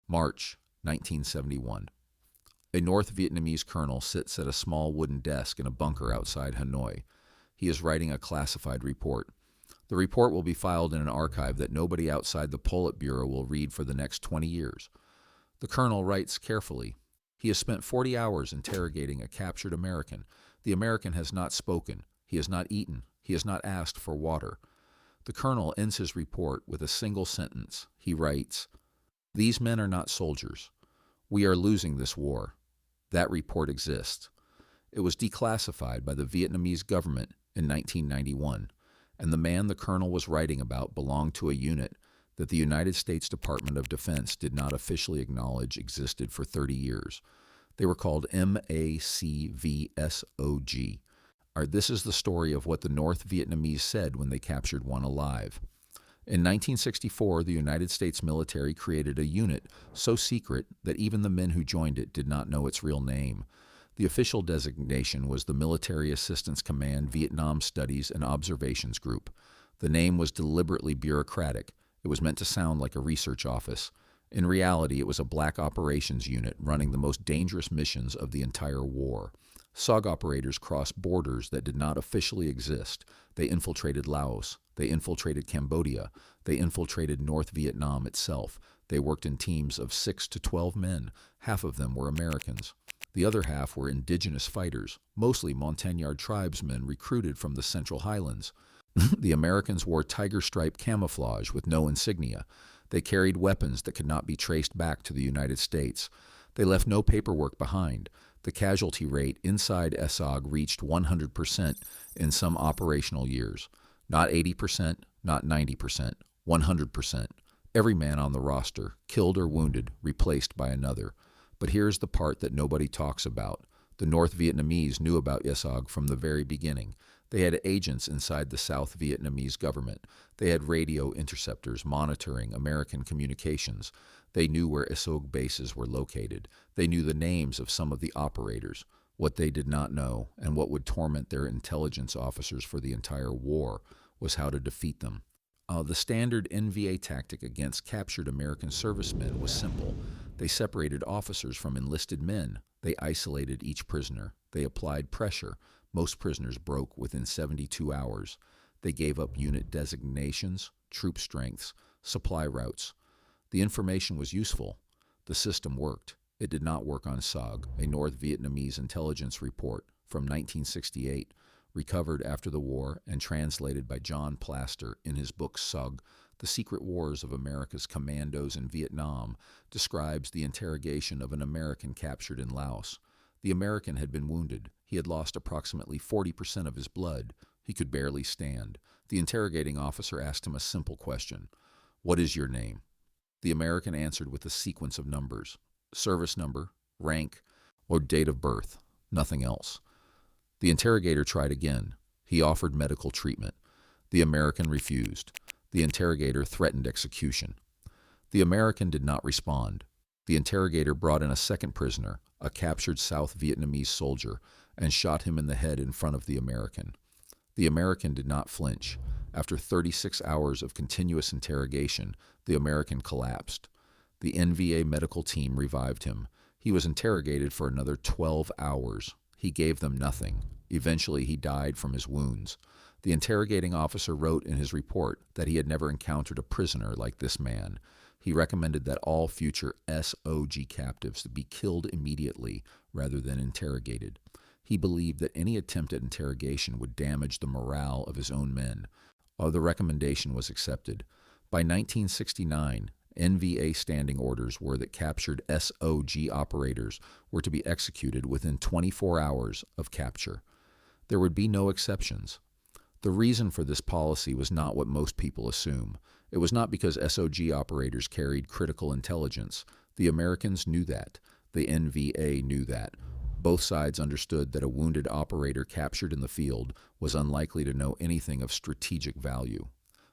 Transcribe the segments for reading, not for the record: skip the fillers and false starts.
March 1971. A North Vietnamese colonel sits at a small wooden desk in a bunker outside Hanoi. He is writing a classified report. The report will be filed in an archive that nobody outside the Politburo will read for the next 20 years. The colonel writes carefully. He has spent 40 hours interrogating a captured American. The American has not spoken. He has not eaten. He has not asked for water. The colonel ends his report with a single sentence. He writes, "These men are not soldiers. We are losing this war." That report exists. It was declassified by the Vietnamese government in 1991, and the man the colonel was writing about belonged to a unit that the United States Department of Defense did not officially acknowledge existed for 30 years. They were called MACVSOG. This is the story of what the North Vietnamese said when they captured one alive. In 1964, the United States military created a unit so secret that even the men who joined it did not know its real name. The official designation was the Military Assistance Command Vietnam Studies and Observations Group. The name was deliberately bureaucratic. It was meant to sound like a research office. In reality, it was a black operations unit running the most dangerous missions of the entire war. SOG operators crossed borders that did not officially exist. They infiltrated Laos. They infiltrated Cambodia. They infiltrated North Vietnam itself. They worked in teams of 6 to 12 men. Half of them were Americans. The other half were indigenous fighters, mostly Montagnard tribesmen recruited from the Central Highlands. The Americans wore tiger stripe camouflage with no insignia. They carried weapons that could not be traced back to the United States. They left no paperwork behind. The casualty rate inside SOG reached 100% in some operational years. Not 80%, not 90%, 100%. Every man on the roster, killed or wounded, replaced by another. But here's the part that nobody talks about. The North Vietnamese knew about SOG from the very beginning. They had agents inside the South Vietnamese government. They had radio interceptors monitoring American communications. They knew where SOG bases were located. They knew the names of some of the operators. What they did not know, and what would torment their intelligence officers for the entire war, was how to defeat them. The standard NVA tactic against captured American servicemen was simple. They separated officers from enlisted men. They isolated each prisoner. They applied pressure. Most prisoners broke within 72 hours. They gave up unit designations, troop strengths, supply routes. The information was useful. The system worked. It did not work on SOG, a North Vietnamese intelligence report from 1968, recovered after the war and translated by John Plaster in his book SOG, The Secret Wars of America's Commandos in Vietnam, describes the interrogation of an American captured in Laos. The American had been wounded. He had lost approximately 40% of his blood. He could barely stand. The interrogating officer asked him a simple question. "What is your name?" The American answered with a sequence of numbers. Service number, rank, or date of birth. Nothing else. The interrogator tried again. He offered medical treatment. The American refused. The interrogator threatened execution. The American did not respond. The interrogator brought in a second prisoner, a captured South Vietnamese soldier, and shot him in the head in front of the American. The American did not flinch. After 36 hours of continuous interrogation, the American collapsed. The NVA medical team revived him. He was interrogated for another 12 hours. He gave them nothing. Eventually, he died from his wounds. The interrogating officer wrote in his report that he had never encountered a prisoner like this man. He recommended that all future SOG captives be killed immediately rather than interrogated. He believed that any attempt at interrogation would damage the morale of his own men. The recommendation was accepted. By 1969, NVA standing orders were that captured SOG operators were to be executed within 24 hours of capture. There would be no exceptions. The reason for this policy was not what most people assume. It was not because SOG operators carried critical intelligence. The Americans knew that. The NVA knew that. Both sides understood that a wounded operator captured in the field was unlikely to know anything of strategic value.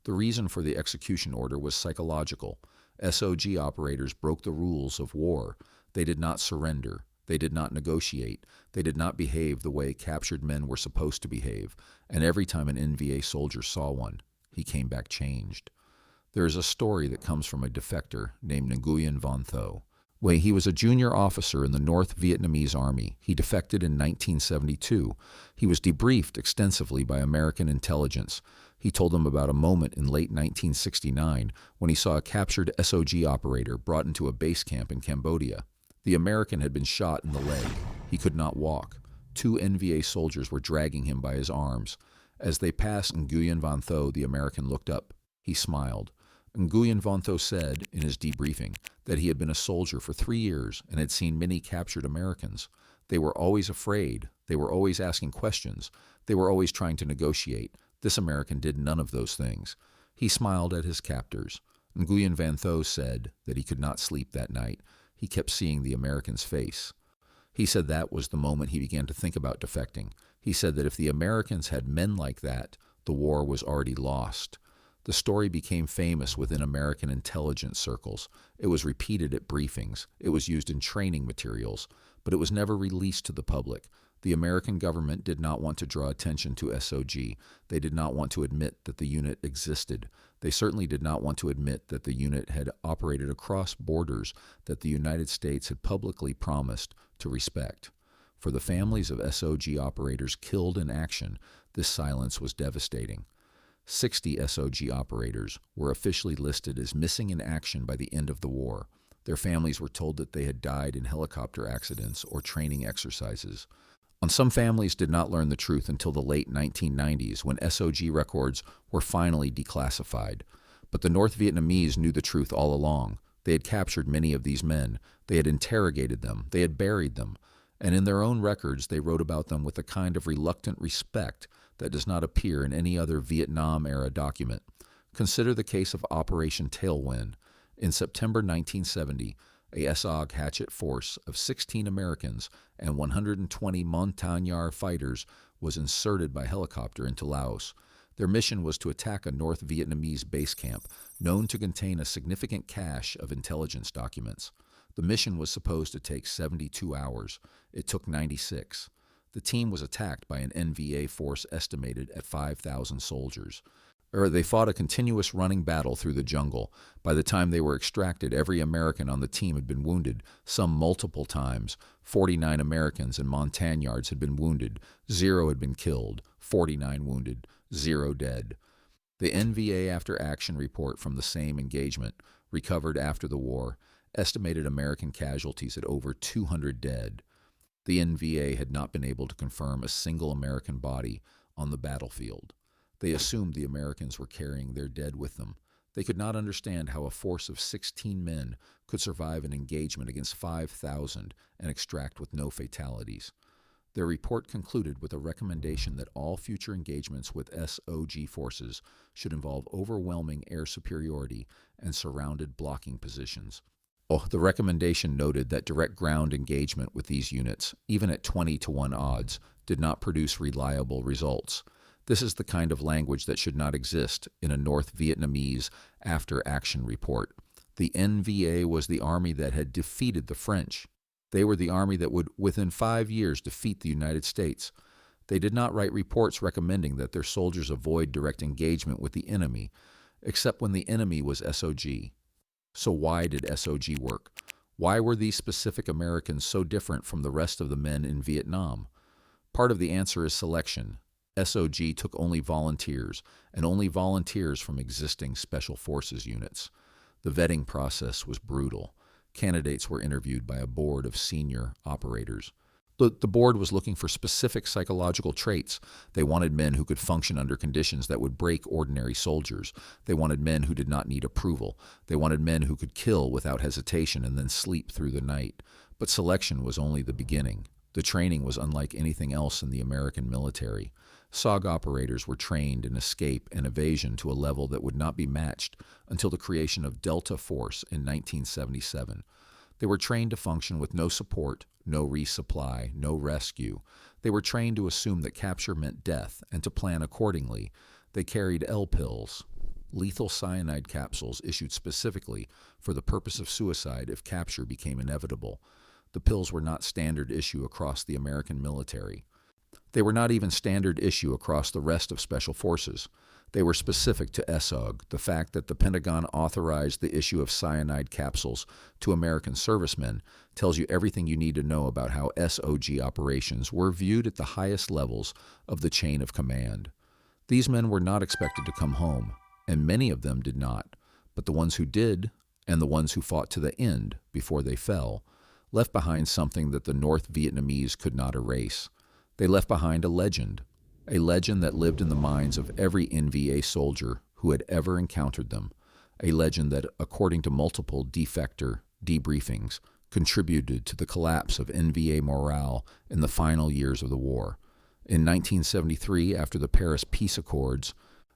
The reason for the execution order was psychological. SOG operators broke the rules of war. They did not surrender. They did not negotiate. They did not behave the way captured men were supposed to behave. And every time an NVA soldier saw one, he came back changed. There is a story that comes from a defector named Nguyen Van Tho. When he was a junior officer in the North Vietnamese Army, he defected in 1972. He was debriefed extensively by American intelligence. He told them about a moment in late 1969 when he saw a captured SOG operator brought into a base camp in Cambodia. The American had been shot in the leg. He could not walk. 2 NVA soldiers were dragging him by his arms. As they passed Nguyen Van Tho, the American looked up. He smiled. Nguyen Van Tho said, in his debriefing, that he had been a soldier for 3 years and had seen many captured Americans. They were always afraid. They were always asking questions. They were always trying to negotiate. This American did none of those things. He smiled at his captors. Nguyen Van Tho said that he could not sleep that night. He kept seeing the American's face. He said that was the moment he began to think about defecting. He said that if the Americans had men like that, the war was already lost. The story became famous within American intelligence circles. It was repeated at briefings. It was used in training materials, but it was never released to the public. The American government did not want to draw attention to SOG. They did not want to admit that the unit existed. They certainly did not want to admit that the unit had operated across borders that the United States had publicly promised to respect. For the families of SOG operators killed in action, this silence was devastating. 60 SOG operators were officially listed as missing in action by the end of the war. Their families were told that they had died in helicopter accidents or training exercises. Some families did not learn the truth until the late 1990s when SOG records were finally declassified. But the North Vietnamese knew the truth all along. They had captured many of these men. They had interrogated them. They had buried them. And in their own records, they wrote about them with a kind of reluctant respect that does not appear in any other Vietnam-era document. Consider the case of Operation Tailwind. In September 1970, a SOG hatchet force of 16 Americans and 120 Montagnard fighters was inserted by helicopter into Laos. Their mission was to attack a North Vietnamese base camp known to contain a significant cache of intelligence documents. The mission was supposed to take 72 hours. It took 96. The team was attacked by an NVA force estimated at 5,000 soldiers. They fought a continuous running battle through the jungle. By the time they were extracted, every American on the team had been wounded, some multiple times. 49 Americans and Montagnards had been wounded. 0 had been killed. 49 wounded. 0 dead. The NVA after-action report from the same engagement, recovered after the war, estimated American casualties at over 200 dead. The NVA had not been able to confirm a single American body on the battlefield. They assumed the Americans were carrying their dead with them. They could not understand how a force of 16 men could survive an engagement against 5,000 and extract with no fatalities. Their report concluded with a recommendation that all future engagements with SOG forces should involve overwhelming air superiority and surrounded blocking positions. The recommendation noted that direct ground engagement with these units, even at 20-to-1 odds, did not produce reliable results. This is the kind of language that should not exist in a North Vietnamese after-action report. The NVA was the army that had defeated the French. They were the army that would, within 5 years, defeat the United States. They did not write reports recommending that their soldiers avoid direct engagement with the enemy, except when the enemy was SOG. So why did SOG work? Why were these specific Americans so different from the rest of the men in Vietnam? Part of the answer is selection. SOG took only volunteers, and only volunteers from existing Special Forces units. The vetting process was brutal. Candidates were interviewed by a board of senior operators. The board was looking for specific psychological traits. They wanted men who could function under conditions that would break ordinary soldiers. They wanted men who did not need approval. They wanted men who could kill without hesitation and then sleep through the night. But selection was only the beginning. The training was unlike anything else in the American military. SOG operators were trained in escape and evasion to a level that would not be matched until the creation of Delta Force in 1977. They were trained to function with no support, no resupply, no rescue. They were trained to assume that capture meant death and to plan accordingly. They carried L-pills, lethal cyanide capsules issued specifically for the purpose of suicide if capture became inevitable. The pills were not standard issue across the American military. They were not even standard issue across the rest of Special Forces. They were specific to SOG. The fact that the Pentagon authorized the issue of cyanide capsules to American servicemen tells you everything you need to know about how SOG operations were viewed at the highest levels of the chain of command. These men were not expected to come home, and many of them did not, but the ones who did, and the ones who fought to the end before they fell, left behind something that the North Vietnamese could not erase. They left behind a legend that lived in the minds of every NVA soldier who had ever encountered them, a legend that, according to multiple defector debriefings, contributed to the collapse of NVA morale in the final years of the war. In 1973, after the Paris Peace Accords,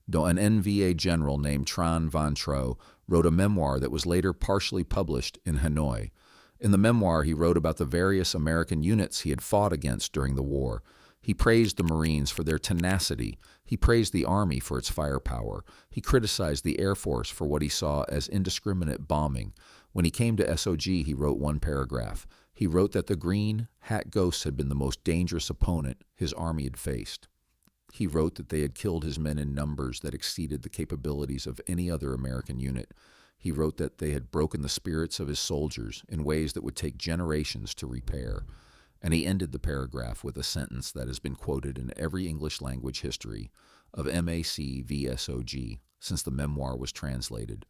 an NVA general named Tran Van Tro wrote a memoir that was later partially published in Hanoi. In the memoir, he wrote about the various American units he had fought against during the war. He praised the Marines for their tenacity. He praised the Army for its firepower. He criticized the Air Force for what he saw as indiscriminate bombing. When he came to SOG, he wrote one paragraph. He wrote that the Green Hat Ghosts had been the most dangerous opponent his Army had faced. He wrote that they had killed his men in numbers that exceeded the capabilities of any other American unit. He wrote that they had broken the spirits of his soldiers in ways that would take generations to repair. And he ended the paragraph with a sentence that has been quoted in every English language history of MAC v SOG since the memoir was translated.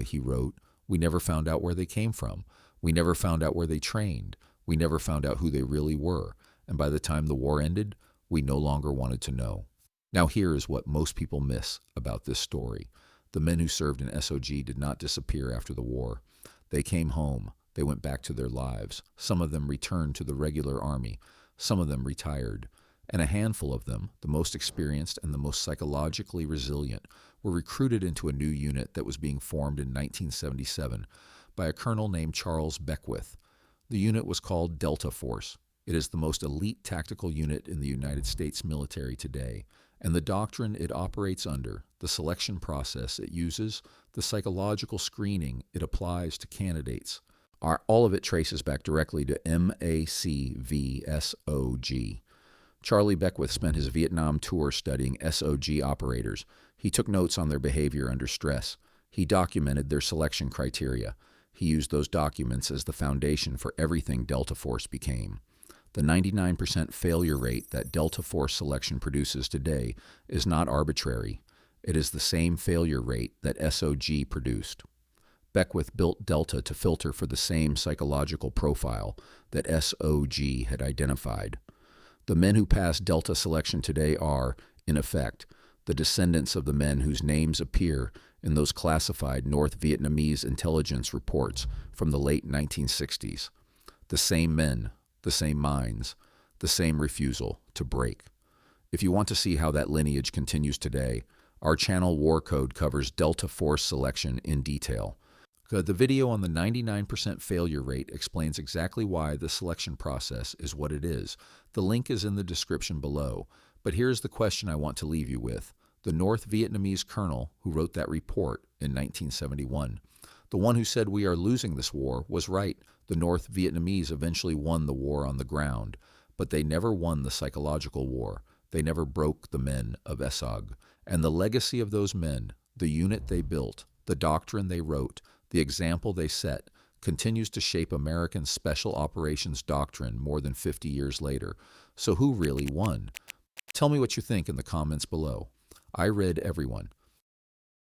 He wrote, "We never found out where they came from. We never found out where they trained. We never found out who they really were. And by the time the war ended, we no longer wanted to know." Now here is what most people miss about this story. The men who served in SOG did not disappear after the war. They came home. They went back to their lives. Some of them returned to the regular Army. Some of them retired. And a handful of them, the most experienced and the most psychologically resilient, were recruited into a new unit that was being formed in 1977 by a colonel named Charles Beckwith. The unit was called Delta Force. It is the most elite tactical unit in the United States military today, and the doctrine it operates under, the selection process it uses, the psychological screening it applies to candidates, all of it traces back directly to MACVSOG. Charlie Beckwith spent his Vietnam tour studying SOG operators. He took notes on their behavior under stress. He documented their selection criteria. He used those documents as the foundation for everything Delta Force became. The 99% failure rate that Delta Force selection produces today is not arbitrary. It is the same failure rate that SOG produced. Beckwith built Delta to filter for the same psychological profile that SOG had identified. The men who pass Delta selection today are, in effect, the descendants of the men whose names appear in those classified North Vietnamese intelligence reports from the late 1960s. The same men, the same minds, the same refusal to break. If you want to see how that lineage continues today, our channel War Code covers Delta Force selection in detail. The video on the 99% failure rate explains exactly why the selection process is what it is. The link is in the description below. But here's the question I want to leave you with. The North Vietnamese colonel who wrote that report in 1971, the one who said we are losing this war, was right. The North Vietnamese eventually won the war on the ground, but they never won the psychological war. They never broke the men of SOG. And the legacy of those men, the unit they built, the doctrine they wrote, the example they set, continues to shape American special operations doctrine more than 50 years later. So who really won? Tell me what you think in the comments below. I read everyone.